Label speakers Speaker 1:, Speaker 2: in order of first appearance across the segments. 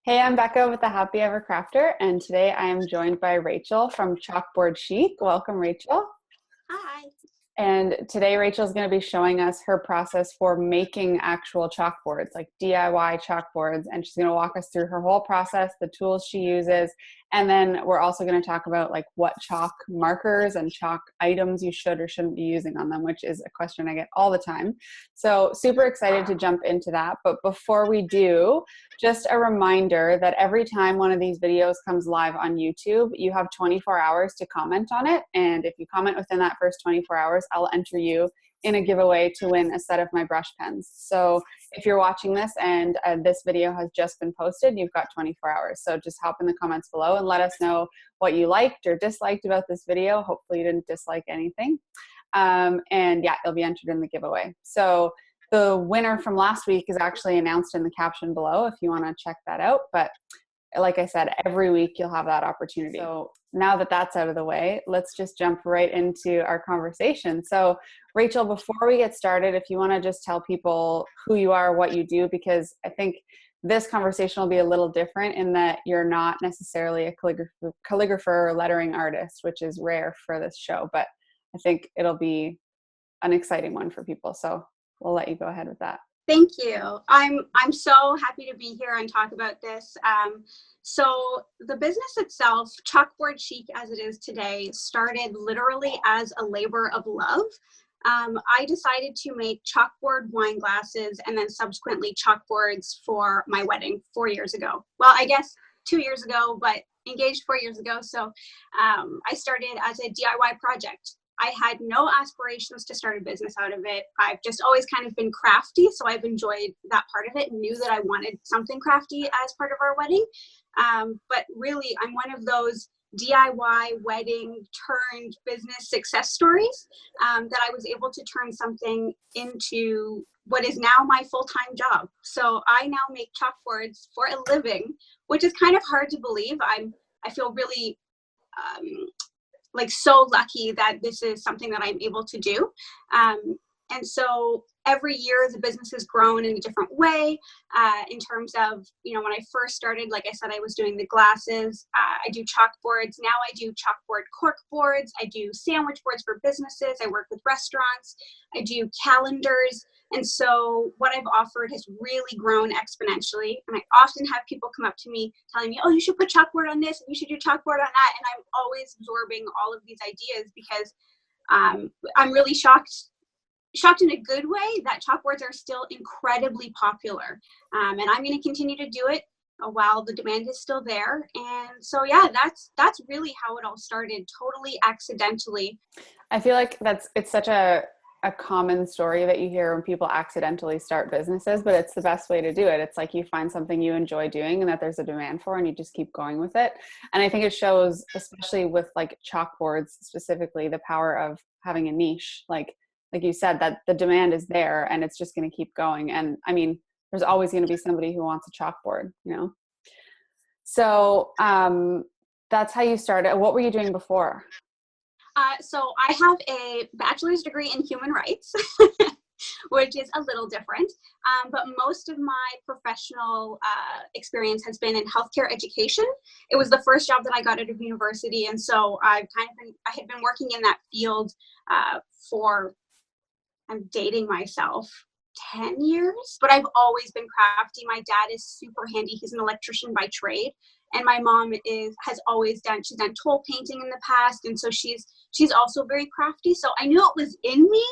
Speaker 1: Hey, I'm Becca with the Happy Ever Crafter, and today I am joined by Rachel from Chalkboard Chic. Welcome, Rachel.
Speaker 2: Hi.
Speaker 1: And today Rachel's going to be showing us her process for making actual chalkboards, like DIY chalkboards. And she's going to walk us through her whole process, the tools she uses. And then we're also going to talk about like what chalk markers and chalk items you should or shouldn't be using on them, which is a question I get all the time. So super excited to jump into that. But before we do, just a reminder that every time one of these videos comes live on YouTube, you have 24 hours to comment on it. And if you comment within that first 24 hours, I'll enter you in a giveaway to win a set of my brush pens. So if you're watching this and this video has just been posted, you've got 24 hours. So just hop in the comments below and let us know what you liked or disliked about this video. Hopefully you didn't dislike anything. And yeah, you'll be entered in the giveaway. So the winner from last week is actually announced in the caption below if you want to check that out. But like I said, every week you'll have that opportunity. So now that that's out of the way, let's just jump right into our conversation. So Rachel, before we get started, if you want to just tell people who you are, what you do, because I think this conversation will be a little different in that you're not necessarily a calligrapher or lettering artist, which is rare for this show, but I think it'll be an exciting one for people. So we'll let you go ahead with that.
Speaker 2: Thank you. I'm so happy to be here and talk about this. So the business itself, Chalkboard Chic as it is today, started literally as a labor of love. I decided to make chalkboard wine glasses and then subsequently chalkboards for my wedding 4 years ago. Well, I guess 2 years ago, but engaged 4 years ago. So I started as a DIY project. I had no aspirations to start a business out of it. I've just always kind of been crafty, so I've enjoyed that part of it and knew that I wanted something crafty as part of our wedding. But really, I'm one of those DIY wedding turned business success stories that I was able to turn something into what is now my full-time job. So I now make chalkboards for a living, which is kind of hard to believe. I feel really like so lucky that this is something that I'm able to do. And so every year the business has grown in a different way in terms of, when I first started, like I said, I was doing the glasses. I do chalkboards. Now I do chalkboard cork boards. I do sandwich boards for businesses. I work with restaurants. I do calendars. And so what I've offered has really grown exponentially. And I often have people come up to me telling me, oh, you should put chalkboard on this, and you should do chalkboard on that. And I'm always absorbing all of these ideas because I'm really shocked in a good way that chalkboards are still incredibly popular. And I'm going to continue to do it while the demand is still there. And so, yeah, that's really how it all started, totally accidentally.
Speaker 1: I feel like it's such a common story that you hear when people accidentally start businesses, but it's the best way to do it. It's like you find something you enjoy doing and that there's a demand for, and you just keep going with it. And I think it shows, especially with like chalkboards specifically, the power of having a niche. Like you said, that the demand is there and it's just going to keep going. And I mean, there's always going to be somebody who wants a chalkboard, So that's how you started. What were you doing before?
Speaker 2: So I have a bachelor's degree in human rights, which is a little different. But most of my professional experience has been in healthcare education. It was the first job that I got out of university. And so I had been working in that field I'm dating myself, 10 years, but I've always been crafty. My dad is super handy. He's an electrician by trade. And my mom she's done toll painting in the past. And so she's also very crafty. So I knew it was in me.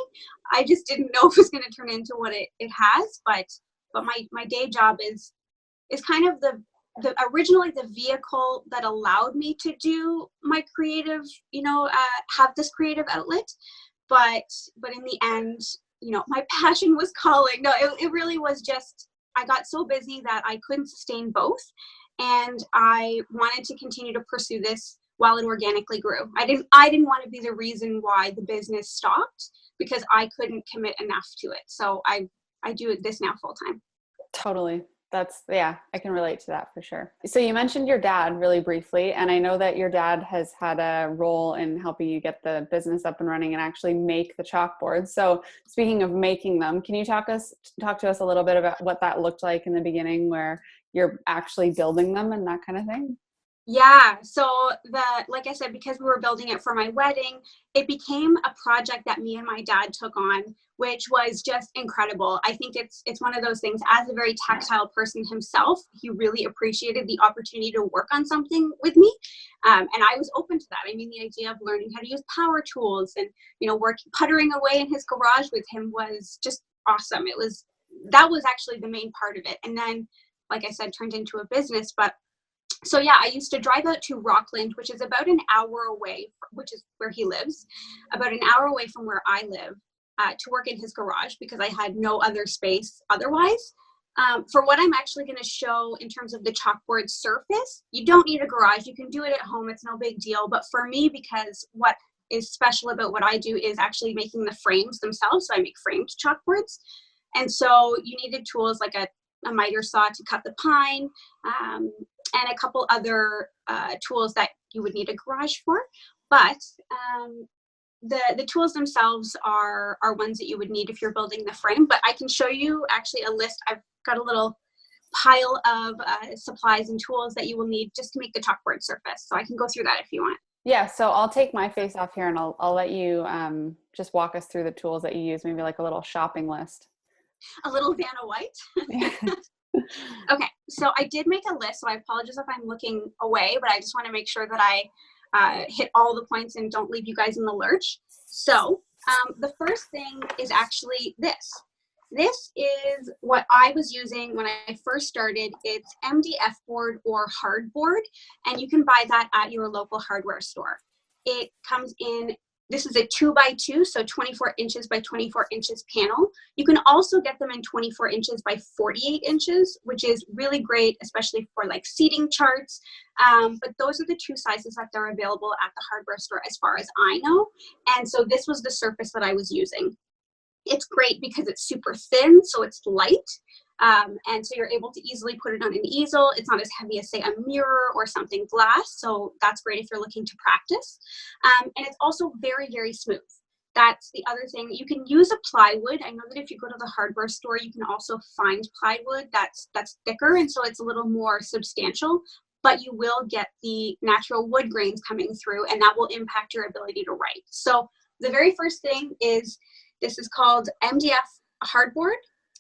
Speaker 2: I just didn't know if it was going to turn into what it has. But my day job is kind of originally the vehicle that allowed me to do my creative, have this creative outlet. But in the end, my passion was calling. No, it really was just, I got so busy that I couldn't sustain both. And I wanted to continue to pursue this while it organically grew. I didn't want to be the reason why the business stopped because I couldn't commit enough to it. So I do this now full time.
Speaker 1: Totally. Yeah, I can relate to that for sure. So you mentioned your dad really briefly, and I know that your dad has had a role in helping you get the business up and running and actually make the chalkboards. So speaking of making them, can you talk to us a little bit about what that looked like in the beginning, where you're actually building them and that kind of thing?
Speaker 2: Yeah, so like I said, because we were building it for my wedding, it became a project that me and my dad took on, which was just incredible. I think it's one of those things, as a very tactile person himself, he really appreciated the opportunity to work on something with me. And I was open to that. I mean, the idea of learning how to use power tools and, puttering away in his garage with him was just awesome. That was actually the main part of it. And then, like I said, turned into a business. But so yeah, I used to drive out to Rockland, which is about an hour away, which is where he lives, about an hour away from where I live, to work in his garage because I had no other space otherwise. For what I'm actually going to show in terms of the chalkboard surface, you don't need a garage. You can do it at home. It's no big deal. But for me, because what is special about what I do is actually making the frames themselves. So I make framed chalkboards. And so you needed tools like a miter saw to cut the pine, and a couple other tools that you would need a garage for. But the tools themselves are ones that you would need if you're building the frame. But I can show you actually a list. I've got a little pile of supplies and tools that you will need just to make the chalkboard surface. So I can go through that if you want.
Speaker 1: Yeah, so I'll take my face off here and I'll let you just walk us through the tools that you use, maybe like a little shopping list.
Speaker 2: A little Vanna White. Okay, so I did make a list, so I apologize if I'm looking away, but I just want to make sure that I hit all the points and don't leave you guys in the lurch. So the first thing is actually this. This is what I was using when I first started. It's MDF board or hardboard, and you can buy that at your local hardware store. It comes in, this is a 2x2, so 24 inches by 24 inches panel. You can also get them in 24 inches by 48 inches, which is really great, especially for like seating charts. But those are the two sizes that are available at the hardware store as far as I know. And so this was the surface that I was using. It's great because it's super thin, so it's light. And so you're able to easily put it on an easel. It's not as heavy as, say, a mirror or something glass. So that's great if you're looking to practice. And it's also very, very smooth. That's the other thing. You can use a plywood. I know that if you go to the hardware store, you can also find plywood that's thicker, and so it's a little more substantial. But you will get the natural wood grains coming through, and that will impact your ability to write. So the very first thing is, this is called MDF hardboard.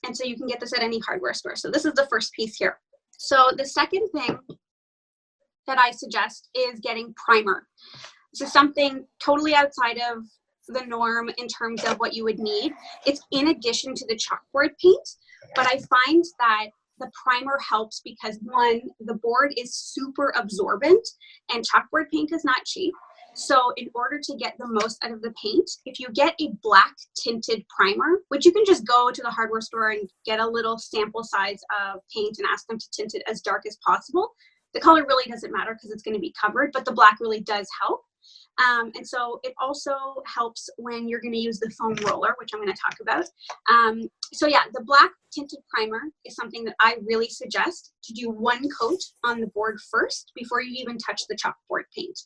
Speaker 2: And so you can get this at any hardware store. So this is the first piece here. So the second thing that I suggest is getting primer. This is something totally outside of the norm in terms of what you would need. It's in addition to the chalkboard paint, but I find that the primer helps because, one, the board is super absorbent and chalkboard paint is not cheap. So in order to get the most out of the paint, if you get a black tinted primer, which you can just go to the hardware store and get a little sample size of paint and ask them to tint it as dark as possible. The color really doesn't matter because it's going to be covered, but the black really does help. And so it also helps when you're going to use the foam roller, which I'm going to talk about. So yeah, the black tinted primer is something that I really suggest to do one coat on the board first before you even touch the chalkboard paint.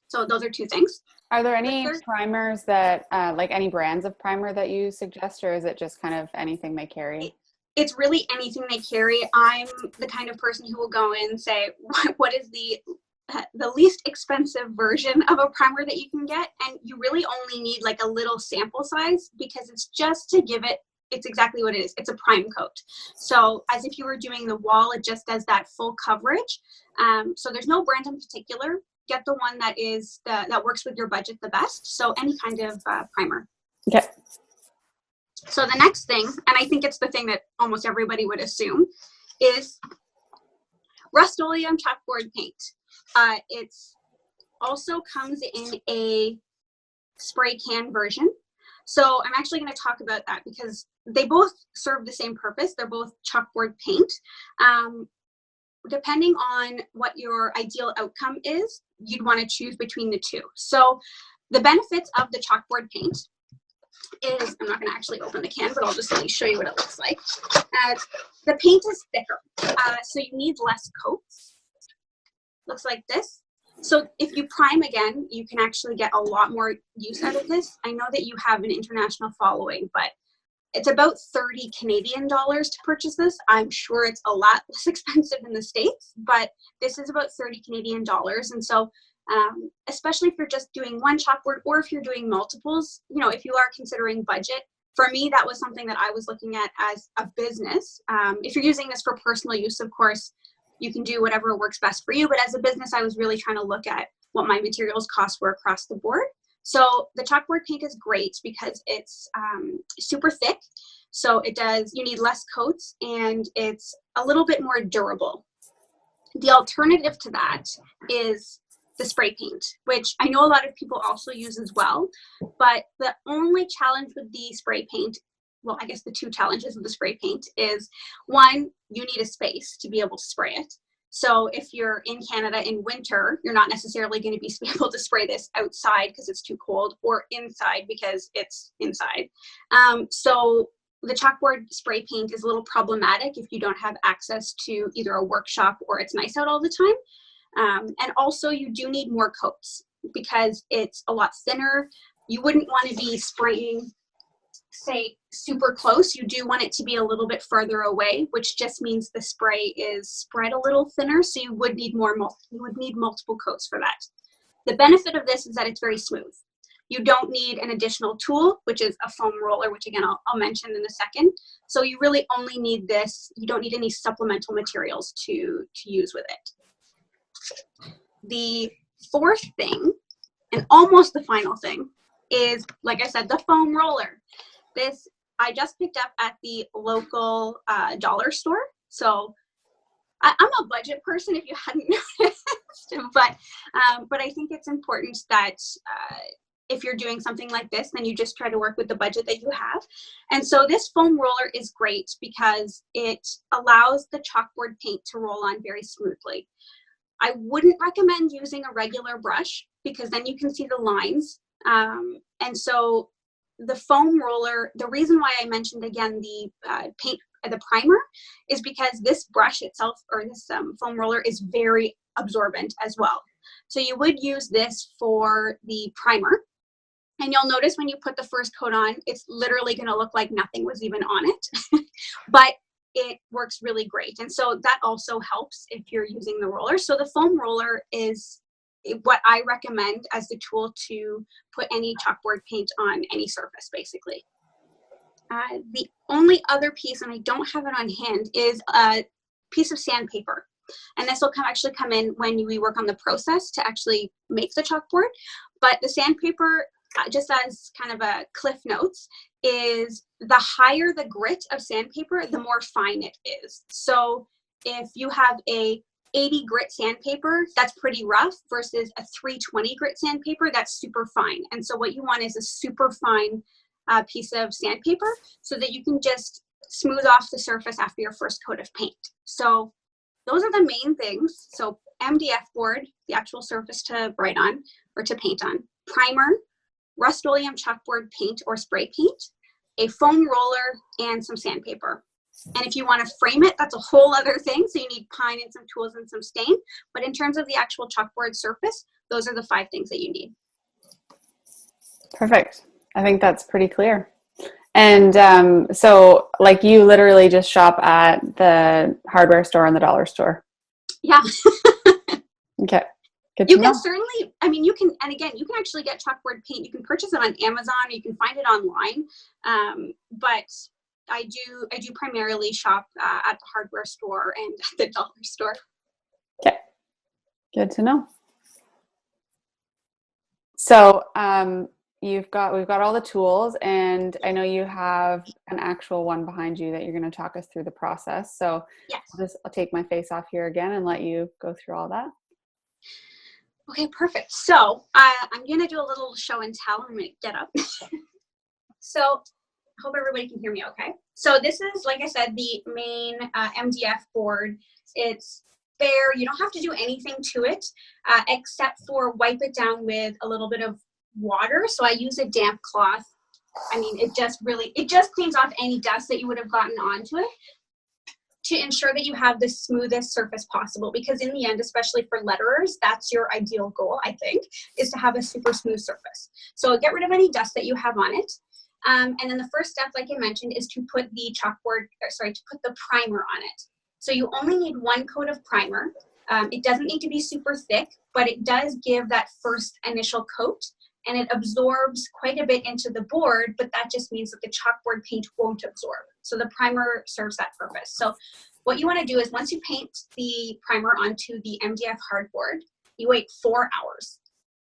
Speaker 2: So those are two things.
Speaker 1: Are there any primers that, like any brands of primer that you suggest, or is it just kind of anything they carry?
Speaker 2: It's really anything they carry. I'm the kind of person who will go in and say, what is the least expensive version of a primer that you can get? And you really only need like a little sample size because it's just to give it, it's exactly what it is. It's a prime coat. So as if you were doing the wall, it just does that full coverage. So there's no brand in particular. Get the one that is that works with your budget the best. So any kind of primer.
Speaker 1: Okay.
Speaker 2: So the next thing, and I think it's the thing that almost everybody would assume, is Rust-Oleum chalkboard paint. It's also comes in a spray can version. So I'm actually going to talk about that because they both serve the same purpose. They're both chalkboard paint. Depending on what your ideal outcome is, you'd want to choose between the two. So the benefits of the chalkboard paint is, I'm not going to actually open the can, but I'll just at least show you what it looks like. The paint is thicker, so you need less coats. Looks like this. So if you prime again, you can actually get a lot more use out of this. I know that you have an international following, but it's about 30 Canadian dollars to purchase this. I'm sure it's a lot less expensive in the States, but this is about 30 Canadian dollars. And so especially if you're just doing one chalkboard or if you're doing multiples, you know, if you are considering budget, for me, that was something that I was looking at as a business. If you're using this for personal use, of course, you can do whatever works best for you. But as a business, I was really trying to look at what my materials costs were across the board. So the chalkboard paint is great because it's super thick. So you need less coats and it's a little bit more durable. The alternative to that is the spray paint, which I know a lot of people also use as well. But the only challenge with the spray paint, well, I guess the two challenges with the spray paint is, one, you need a space to be able to spray it. So if you're in Canada in winter, you're not necessarily going to be able to spray this outside because it's too cold, or inside because it's inside. So the chalkboard spray paint is a little problematic if you don't have access to either a workshop or it's nice out all the time. And also you do need more coats because it's a lot thinner. You wouldn't want to be spraying, say, super close. You do want it to be a little bit further away, which just means the spray is spread a little thinner. So you would need multiple coats for that. The benefit of this is that it's very smooth. You don't need an additional tool, which is a foam roller, which again, I'll mention in a second. So you really only need this. You don't need any supplemental materials to use with it. The fourth thing, and almost the final thing, is, like I said, the foam roller. This I just picked up at the local dollar store. So I'm a budget person, if you hadn't noticed, but I think it's important that if you're doing something like this, then you just try to work with the budget that you have. And so this foam roller is great because it allows the chalkboard paint to roll on very smoothly. I wouldn't recommend using a regular brush because then you can see the lines. And so the foam roller, the reason why I mentioned again the primer is because this brush itself, or this foam roller, is very absorbent as well. So you would use this for the primer. And you'll notice when you put the first coat on, it's literally going to look like nothing was even on it. But it works really great. And so that also helps if you're using the roller. So the foam roller is what I recommend as the tool to put any chalkboard paint on any surface, basically. The only other piece, and I don't have it on hand, is a piece of sandpaper. And this will actually come in when we work on the process to actually make the chalkboard. But the sandpaper, just as kind of a cliff notes, is the higher the grit of sandpaper, the more fine it is. So if you have a 80 grit sandpaper, that's pretty rough, versus a 320 grit sandpaper, that's super fine. And so what you want is a super fine piece of sandpaper so that you can just smooth off the surface after your first coat of paint. So those are the main things. So MDF board, the actual surface to write on or to paint on, primer, Rust-Oleum chalkboard paint or spray paint, a foam roller, and some sandpaper. And if you want to frame it, that's a whole other thing. So you need pine and some tools and some stain. But in terms of the actual chalkboard surface, those are the 5 things that you need.
Speaker 1: Perfect. I think that's pretty clear. And so like you literally just shop at the hardware store and the dollar store.
Speaker 2: Yeah.
Speaker 1: Okay. Good
Speaker 2: You
Speaker 1: to
Speaker 2: can
Speaker 1: know.
Speaker 2: certainly, I mean, you can, and again, you can actually get chalkboard paint. You can purchase it on Amazon, or you can find it online. But I do primarily shop at the hardware store and at the dollar store.
Speaker 1: Okay. Good to know. So we've got all the tools, and I know you have an actual one behind you that you're going to talk us through the process. So
Speaker 2: yes.
Speaker 1: I'll take my face off here again and let you go through all that.
Speaker 2: Okay, perfect. So I'm going to do a little show and tell. I'm going to get up. So I hope everybody can hear me okay. So this is, like I said, the main MDF board. It's bare. You don't have to do anything to it except for wipe it down with a little bit of water. So I use a damp cloth I mean, it just cleans off any dust that you would have gotten onto it to ensure that you have the smoothest surface possible. Because in the end, especially for letterers, that's your ideal goal, I think, is to have a super smooth surface. So get rid of any dust that you have on it. And then the first step, like I mentioned, is to put the to put the primer on it. So you only need one coat of primer. It doesn't need to be super thick, but it does give that first initial coat, and it absorbs quite a bit into the board, but that just means that the chalkboard paint won't absorb. So the primer serves that purpose. So what you want to do is once you paint the primer onto the MDF hardboard, you wait 4 hours.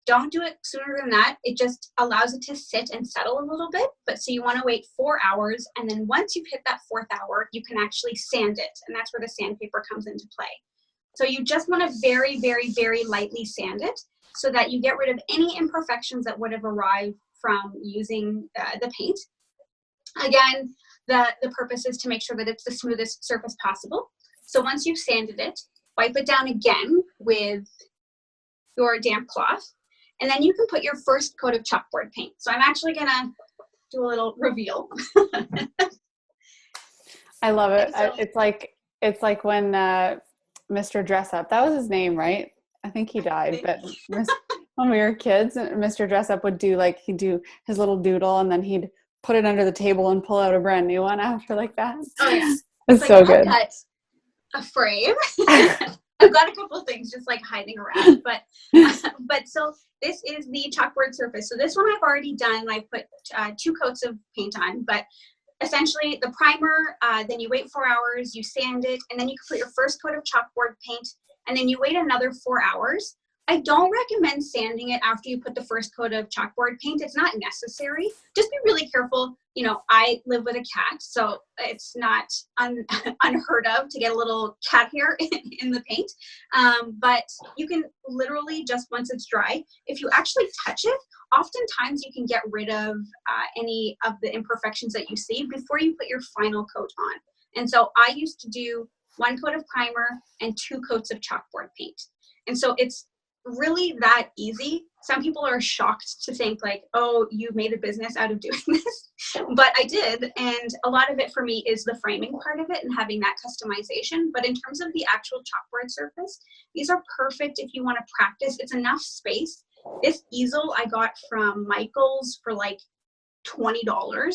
Speaker 2: Don't do it sooner than that. It just allows it to sit and settle a little bit. But so you want to wait 4 hours. And then once you've hit that 4th hour, you can actually sand it. And that's where the sandpaper comes into play. So you just want to very, very, very lightly sand it so that you get rid of any imperfections that would have arrived from using the paint. Again, the purpose is to make sure that it's the smoothest surface possible. So once you've sanded it, wipe it down again with your damp cloth. And then you can put your first coat of chalkboard paint. So I'm actually gonna do a little reveal.
Speaker 1: I love it.
Speaker 2: So,
Speaker 1: It's like when Mr. Dressup, that was his name, right? I think he died, but when we were kids, Mr. Dressup would he'd do his little doodle and then he'd put it under the table and pull out a brand new one after like that.
Speaker 2: Oh yeah.
Speaker 1: It's so good.
Speaker 2: I've got a frame. I've got a couple of things just like hiding around, but so this is the chalkboard surface. So this one I've already done. I put 2 coats of paint on, but essentially the primer, then you wait 4 hours, you sand it, and then you can put your first coat of chalkboard paint, and then you wait another 4 hours. I don't recommend sanding it after you put the first coat of chalkboard paint. It's not necessary. Just be really careful. You know, I live with a cat, so it's not unheard of to get a little cat hair in the paint. But you can literally just, once it's dry, if you actually touch it, oftentimes you can get rid of any of the imperfections that you see before you put your final coat on. And so I used to do 1 coat of primer and 2 coats of chalkboard paint. And so it's really that easy. Some people are shocked to think like, oh, you made a business out of doing this, but I did. And a lot of it for me is the framing part of it and having that customization. But in terms of the actual chalkboard surface, these are perfect if you want to practice. It's enough space. This easel I got from Michael's for like $20.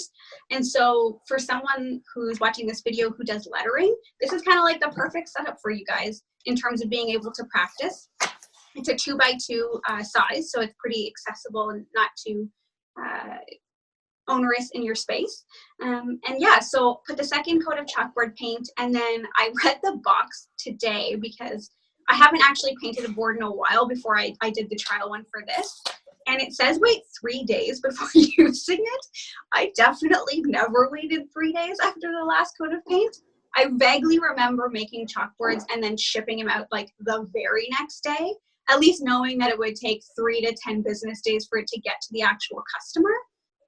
Speaker 2: And so for someone who's watching this video who does lettering, this is kind of like the perfect setup for you guys in terms of being able to practice. It's a 2x2 size, so it's pretty accessible and not too onerous in your space. And yeah, so put the second coat of chalkboard paint, and then I read the box today because I haven't actually painted a board in a while before I did the trial one for this. And it says wait 3 days before using it. I definitely never waited 3 days after the last coat of paint. I vaguely remember making chalkboards and then shipping them out like the very next day, at least knowing that it would take 3 to 10 business days for it to get to the actual customer.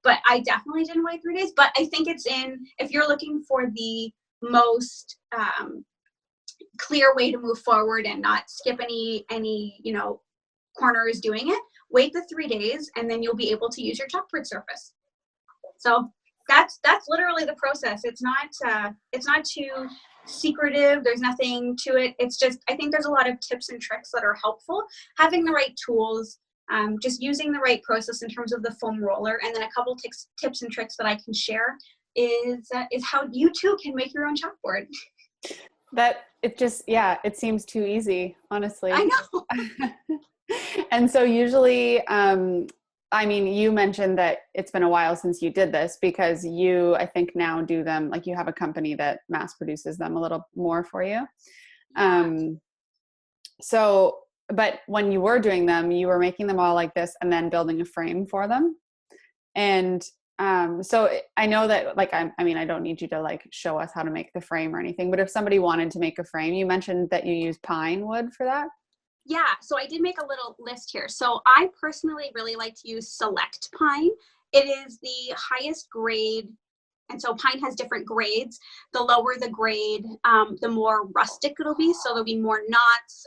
Speaker 2: But I definitely didn't wait 3 days. But I think it's if you're looking for the most clear way to move forward and not skip any corners doing it, wait the 3 days and then you'll be able to use your chalkboard surface. So that's literally the process. It's not too secretive. There's nothing to it. It's just, I think there's a lot of tips and tricks that are helpful. Having the right tools, just using the right process in terms of the foam roller, and then a couple tips and tricks that I can share is how you too can make your own chalkboard.
Speaker 1: It seems too easy, honestly.
Speaker 2: I know.
Speaker 1: And so usually, you mentioned that it's been a while since you did this because you, I think now do them, like you have a company that mass produces them a little more for you. But when you were doing them, you were making them all like this and then building a frame for them. And so I know that I don't need you to like show us how to make the frame or anything, but if somebody wanted to make a frame, you mentioned that you use pine wood for that.
Speaker 2: Yeah, so I did make a little list here. So I personally really like to use select pine. It is the highest grade, and so pine has different grades. The lower the grade, the more rustic it'll be. So there'll be more knots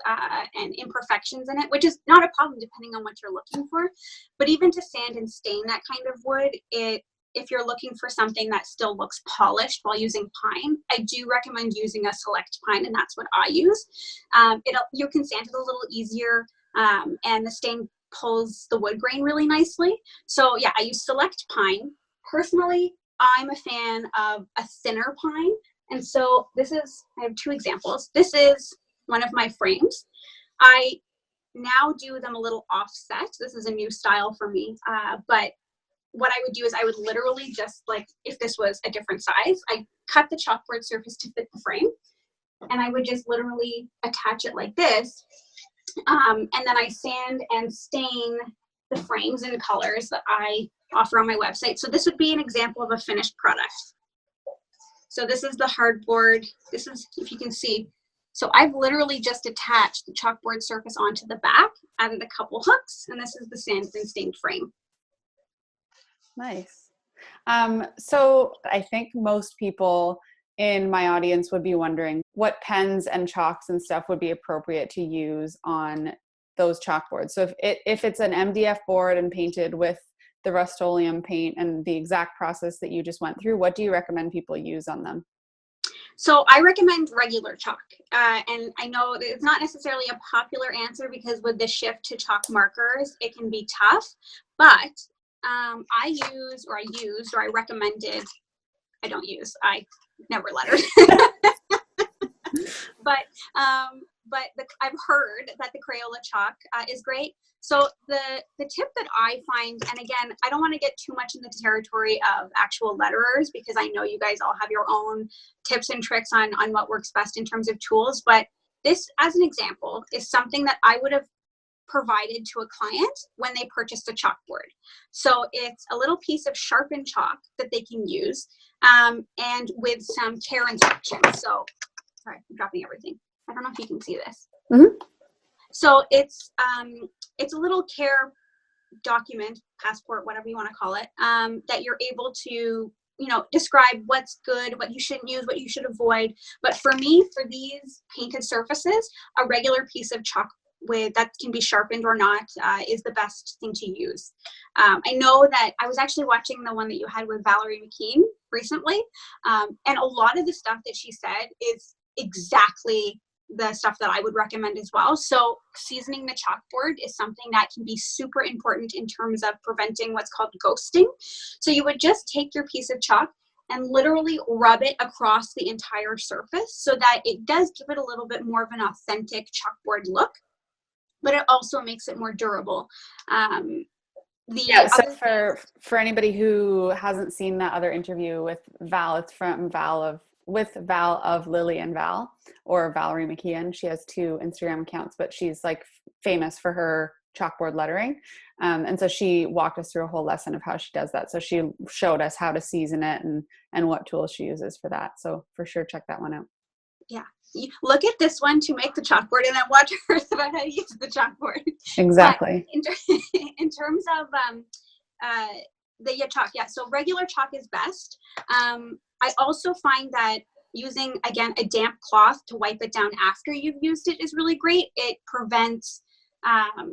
Speaker 2: and imperfections in it, which is not a problem depending on what you're looking for. But even to sand and stain that kind of wood, it if you're looking for something that still looks polished while using pine, I do recommend using a select pine, and that's what I use. You can sand it a little easier, and the stain pulls the wood grain really nicely. So yeah, I use select pine. Personally, I'm a fan of a thinner pine. And so I have two examples. This is one of my frames. I now do them a little offset. This is a new style for me. But what I would do is I would literally just, like, if this was a different size, I cut the chalkboard surface to fit the frame. And I would just literally attach it like this. And then I sand and stain the frames in colors that I offer on my website. So this would be an example of a finished product. So this is the hardboard. This is, if you can see. So I've literally just attached the chalkboard surface onto the back, added a couple hooks, and this is the sanded and stained frame.
Speaker 1: Nice. So I think most people in my audience would be wondering what pens and chalks and stuff would be appropriate to use on those chalkboards. So if it's an MDF board and painted with the Rust-Oleum paint and the exact process that you just went through, what do you recommend people use on them?
Speaker 2: So I recommend regular chalk. And I know that it's not necessarily a popular answer because with the shift to chalk markers, it can be tough. But I never lettered. I've heard that the Crayola chalk is great. So the tip that I find, and again, I don't want to get too much in the territory of actual letterers because I know you guys all have your own tips and tricks on what works best in terms of tools. But this, as an example, is something that I would have provided to a client when they purchased a chalkboard. So it's a little piece of sharpened chalk that they can use, and with some care instructions. So, sorry, I'm dropping everything. I don't know if you can see this.
Speaker 1: Mm-hmm.
Speaker 2: So it's a little care document, passport, whatever you want to call it, that you're able to, describe what's good, what you shouldn't use, what you should avoid. But for me, for these painted surfaces, a regular piece of chalk that can be sharpened or not is the best thing to use. I know that I was actually watching the one that you had with Valerie McKeon recently, and a lot of the stuff that she said is exactly the stuff that I would recommend as well. So seasoning the chalkboard is something that can be super important in terms of preventing what's called ghosting. So you would just take your piece of chalk and literally rub it across the entire surface so that it does give it a little bit more of an authentic chalkboard look, but it also makes it more durable.
Speaker 1: So for anybody who hasn't seen that other interview with Val, it's from Val of Lily and Val, or Valerie McKeon. She has two Instagram accounts, but she's like famous for her chalkboard lettering. And so she walked us through a whole lesson of how she does that. So she showed us how to season it and what tools she uses for that. So for sure, check that one out.
Speaker 2: Yeah. You look at this one to make the chalkboard and then watch hers about how to use the chalkboard.
Speaker 1: Exactly.
Speaker 2: In terms of the chalk, yeah. So regular chalk is best. I also find that using, again, a damp cloth to wipe it down after you've used it is really great. It prevents,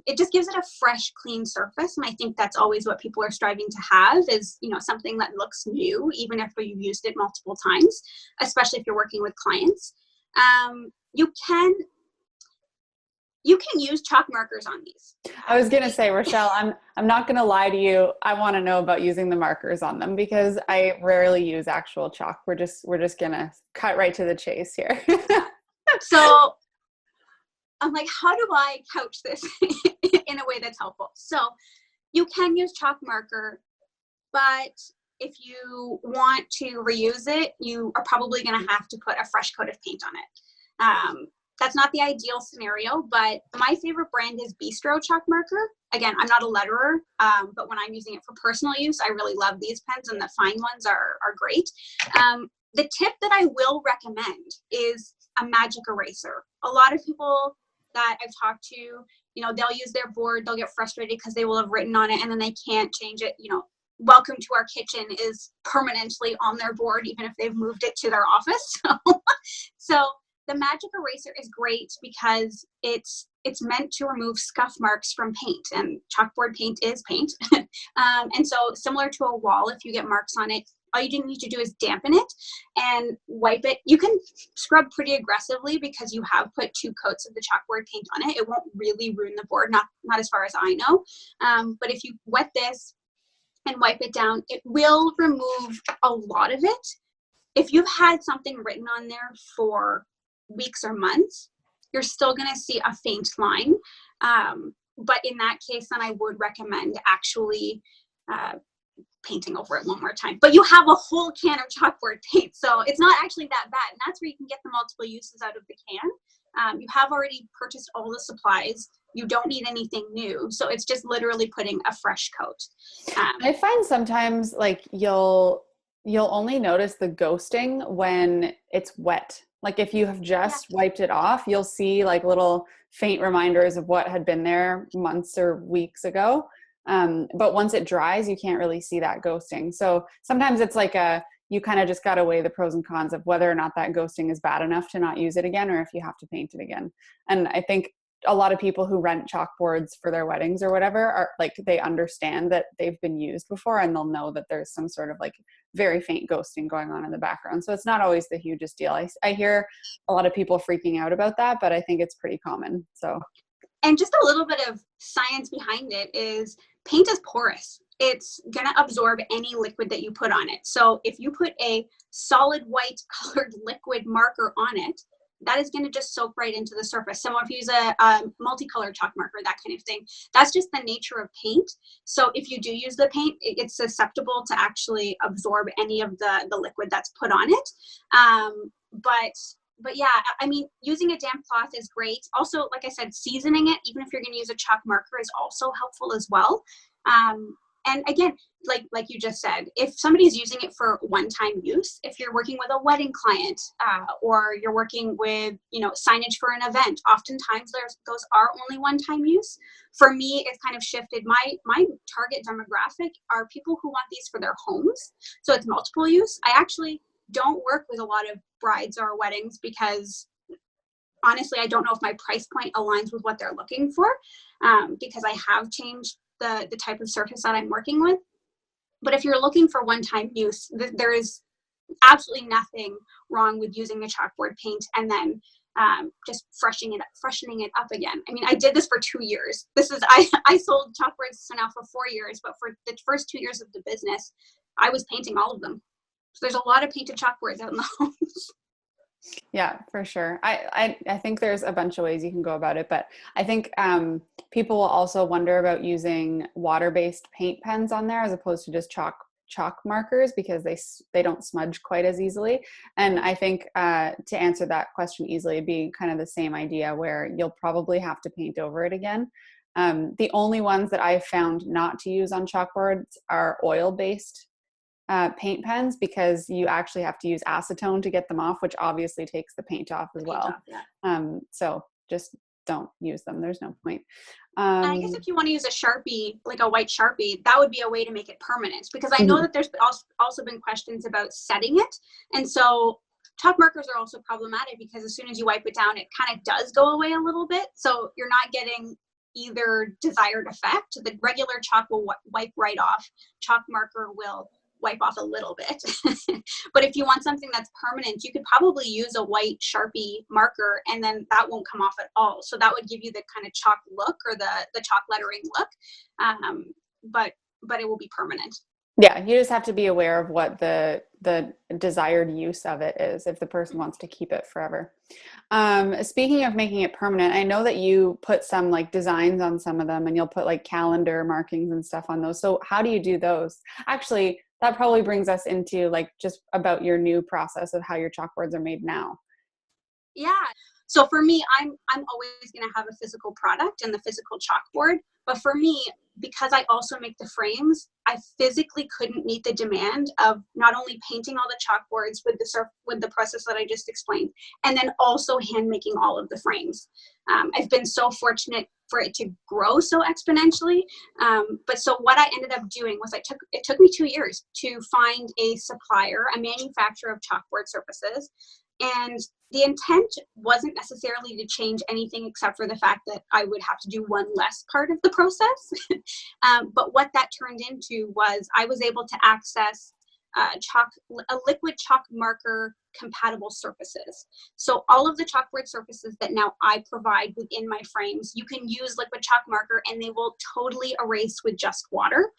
Speaker 2: it just gives it a fresh, clean surface. And I think that's always what people are striving to have is, something that looks new, even after you've used it multiple times, especially if you're working with clients. You can use chalk markers on these.
Speaker 1: I was going to say, Rachelle, I'm not going to lie to you. I want to know about using the markers on them because I rarely use actual chalk. We're just going to cut right to the chase here.
Speaker 2: So I'm like, how do I couch this in a way that's helpful? So you can use chalk marker, but if you want to reuse it, you are probably going to have to put a fresh coat of paint on it. That's not the ideal scenario, but my favorite brand is Bistro chalk marker. Again, I'm not a letterer, but when I'm using it for personal use, I really love these pens, and the fine ones are great. The tip that I will recommend is a magic eraser. A lot of people that I've talked to, they'll use their board, they'll get frustrated because they will have written on it and then they can't change it. Welcome to our kitchen is permanently on their board, even if they've moved it to their office. So the magic eraser is great because it's it's meant to remove scuff marks from paint, and chalkboard paint is paint. And so similar to a wall, if you get marks on it, all you need to do is dampen it and wipe it. You can scrub pretty aggressively because you have put 2 coats of the chalkboard paint on it. It won't really ruin the board, not as far as I know. But if you wet this and wipe it down, it will remove a lot of it. If you've had something written on there for weeks or months, you're still going to see a faint line. But in that case, then I would recommend actually painting over it one more time. But you have a whole can of chalkboard paint, so it's not actually that bad. And that's where you can get the multiple uses out of the can. You have already purchased all the supplies. You don't need anything new. So it's just literally putting a fresh coat.
Speaker 1: I find sometimes like you'll only notice the ghosting when it's wet. Like if you have just wiped it off, you'll see like little faint reminders of what had been there months or weeks ago. But once it dries, you can't really see that ghosting. So sometimes it's like you kind of just got to weigh the pros and cons of whether or not that ghosting is bad enough to not use it again, or if you have to paint it again. And I think a lot of people who rent chalkboards for their weddings or whatever are like, they understand that they've been used before, and they'll know that there's some sort of like very faint ghosting going on in the background. So it's not always the hugest deal. I hear a lot of people freaking out about that, but I think it's pretty common. So.
Speaker 2: And just a little bit of science behind it is paint is porous. It's going to absorb any liquid that you put on it. So if you put a solid white colored liquid marker on it, that is going to just soak right into the surface. So if you use a multicolored chalk marker, that kind of thing, that's just the nature of paint. So if you do use the paint, it's susceptible to actually absorb any of the liquid that's put on it. But yeah, I mean, using a damp cloth is great. Also, like I said, seasoning it, even if you're going to use a chalk marker, is also helpful as well. And again, like you just said, if somebody's using it for one-time use, if you're working with a wedding client or you're working with, signage for an event, oftentimes those are only one-time use. For me, it's kind of shifted. My target demographic are people who want these for their homes. So it's multiple use. I actually don't work with a lot of brides or weddings because honestly, I don't know if my price point aligns with what they're looking for because I have changed the type of surface that I'm working with. But if you're looking for one-time use, there is absolutely nothing wrong with using a chalkboard paint and then just freshening it up again. I mean, I did this for 2 years. I sold chalkboards now for 4 years, but for the first 2 years of the business, I was painting all of them. So there's a lot of painted chalkboards out in the homes.
Speaker 1: Yeah, for sure. I think there's a bunch of ways you can go about it, but I think people will also wonder about using water-based paint pens on there as opposed to just chalk markers because they don't smudge quite as easily. And I think to answer that question easily, it'd be kind of the same idea where you'll probably have to paint over it again. The only ones that I've found not to use on chalkboards are oil-based paint pens because you actually have to use acetone to get them off, which obviously takes the paint off as well. So just don't use them. There's no point.
Speaker 2: And I guess if you want to use a Sharpie, like a white Sharpie, that would be a way to make it permanent because I know that there's also been questions about setting it. And so chalk markers are also problematic because as soon as you wipe it down, it kind of does go away a little bit. So you're not getting either desired effect. The regular chalk will wipe right off. Chalk marker will wipe off a little bit. But if you want something that's permanent, you could probably use a white Sharpie marker and then that won't come off at all. So that would give you the kind of chalk look or the chalk lettering look. But it will be permanent.
Speaker 1: Yeah, you just have to be aware of what the desired use of it is if the person wants to keep it forever. Speaking of making it permanent, I know that you put some like designs on some of them and you'll put like calendar markings and stuff on those. So how do you do those? Actually, that probably brings us into like just about your new process of how your chalkboards are made now.
Speaker 2: Yeah. So for me, I'm always going to have a physical product and the physical chalkboard. But for me, because I also make the frames, I physically couldn't meet the demand of not only painting all the chalkboards with the process that I just explained, and then also hand making all of the frames. I've been so fortunate for it to grow so exponentially. But so what I ended up doing was it took me 2 years to find a supplier, a manufacturer of chalkboard surfaces And the intent wasn't necessarily to change anything except for the fact that I would have to do one less part of the process. But what that turned into was I was able to access a liquid chalk marker compatible surfaces. So all of the chalkboard surfaces that now I provide within my frames, you can use liquid chalk marker and they will totally erase with just water.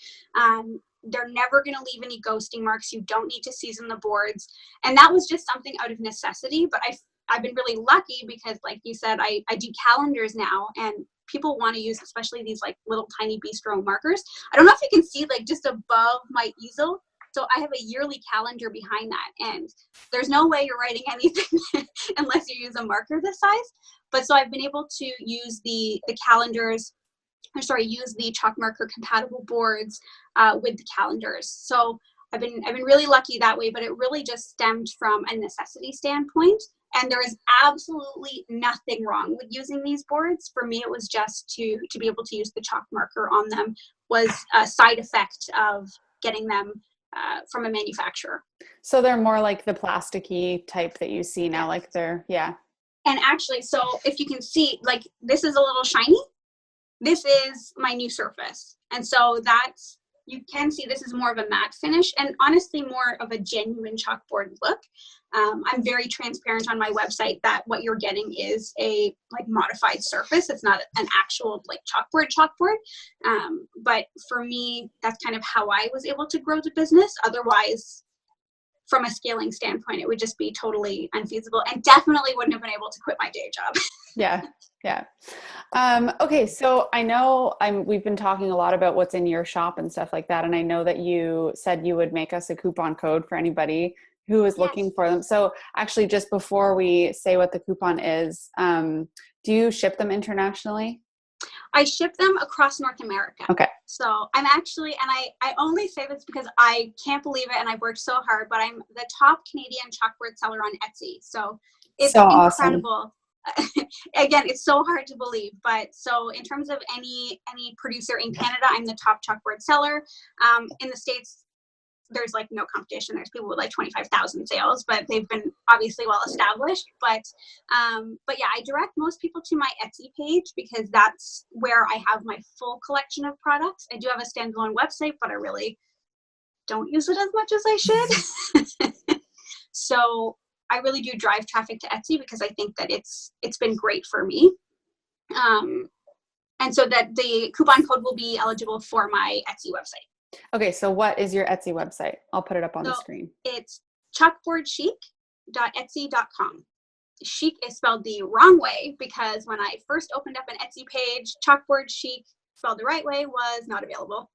Speaker 2: They're never going to leave any ghosting marks. You don't need to season the boards. And that was just something out of necessity. But I've been really lucky because, like you said, I do calendars now, and people want to use especially these like little tiny bistro markers. I don't know if you can see like just above my easel. So I have a yearly calendar behind that, and there's no way you're writing anything unless you use a marker this size. But so I've been able to use the calendars, use the chalk marker compatible boards with the calendars. So I've been really lucky that way, but it really just stemmed from a necessity standpoint. And there is absolutely nothing wrong with using these boards. For me, it was just to be able to use the chalk marker on them was a side effect of getting them from a manufacturer.
Speaker 1: So they're more like the plasticky type that you see now, like they're, yeah.
Speaker 2: And actually, so if you can see, like this is a little shiny. This is my new surface. And so that's, you can see this is more of a matte finish and honestly more of a genuine chalkboard look. I'm very transparent on my website that what you're getting is a like modified surface. It's not an actual like chalkboard. But for me, that's kind of how I was able to grow the business. Otherwise, from a scaling standpoint, it would just be totally unfeasible and definitely wouldn't have been able to quit my day job.
Speaker 1: Yeah. Yeah. Okay. So I know we've been talking a lot about what's in your shop and stuff like that. And I know that you said you would make us a coupon code for anybody who is looking for them. So actually, just before we say what the coupon is, do you ship them internationally?
Speaker 2: I ship them across North America.
Speaker 1: Okay.
Speaker 2: So I'm actually, and I only say this because I can't believe it and I've worked so hard, but I'm the top Canadian chalkboard seller on Etsy. So it's
Speaker 1: so
Speaker 2: incredible.
Speaker 1: Awesome.
Speaker 2: Again, it's so hard to believe, but so in terms of any producer in Canada, I'm the top chalkboard seller. In the States, there's like no competition. There's people with like 25,000 sales, but they've been obviously well established. But yeah, I direct most people to my Etsy page because that's where I have my full collection of products. I do have a standalone website, but I really don't use it as much as I should. So I really do drive traffic to Etsy because I think that it's been great for me. And so that the coupon code will be eligible for my Etsy website.
Speaker 1: Okay. So what is your Etsy website? I'll put it up on the screen.
Speaker 2: It's chalkboardchic.etsy.com. Chic is spelled the wrong way because when I first opened up an Etsy page, Chalkboard Chic spelled the right way was not available.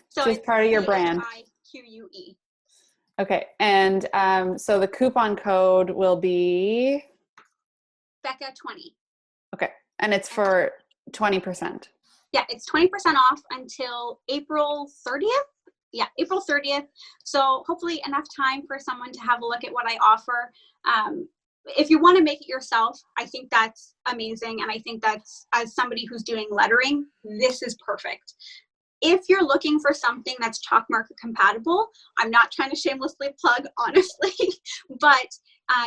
Speaker 2: So
Speaker 1: it's part of your brand.
Speaker 2: CHIQUE.
Speaker 1: Okay. And so the coupon code will be
Speaker 2: Becca20.
Speaker 1: Okay. And it's for 20%.
Speaker 2: Yeah, it's 20% off until April 30th. Yeah, April 30th. So hopefully enough time for someone to have a look at what I offer. If you want to make it yourself, I think that's amazing. And I think that's, as somebody who's doing lettering, this is perfect. If you're looking for something that's chalk marker compatible, I'm not trying to shamelessly plug, honestly, but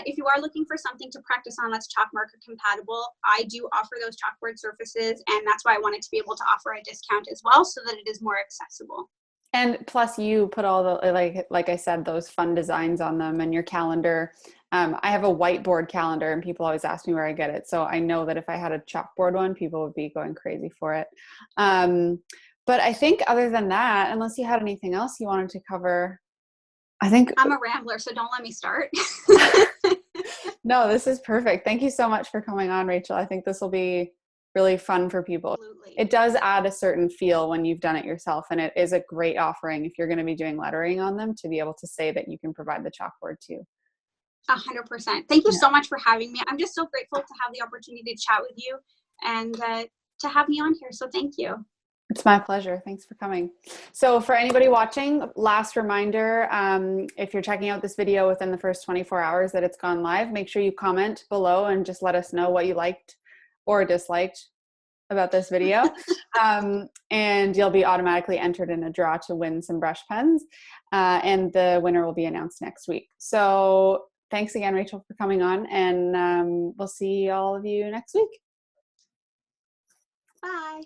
Speaker 2: if you are looking for something to practice on that's chalk marker compatible, I do offer those chalkboard surfaces, and that's why I wanted to be able to offer a discount as well so that it is more accessible.
Speaker 1: And plus you put all the, like I said, those fun designs on them and your calendar. I have a whiteboard calendar and people always ask me where I get it. So I know that if I had a chalkboard one, people would be going crazy for it. But I think other than that, unless you had anything else you wanted to cover, I think
Speaker 2: I'm a rambler, so don't let me start.
Speaker 1: No, this is perfect. Thank you so much for coming on, Rachel. I think this will be really fun for people.
Speaker 2: Absolutely.
Speaker 1: It does add a certain feel when you've done it yourself, and it is a great offering if you're going to be doing lettering on them to be able to say that you can provide the chalkboard too.
Speaker 2: 100%. Thank you so much for having me. I'm just so grateful to have the opportunity to chat with you and to have me on here. So thank you.
Speaker 1: It's my pleasure. Thanks for coming. So for anybody watching, last reminder, if you're checking out this video within the first 24 hours that it's gone live, make sure you comment below and just let us know what you liked or disliked about this video. And you'll be automatically entered in a draw to win some brush pens. And the winner will be announced next week. So thanks again, Rachel, for coming on, and we'll see all of you next week.
Speaker 2: Bye.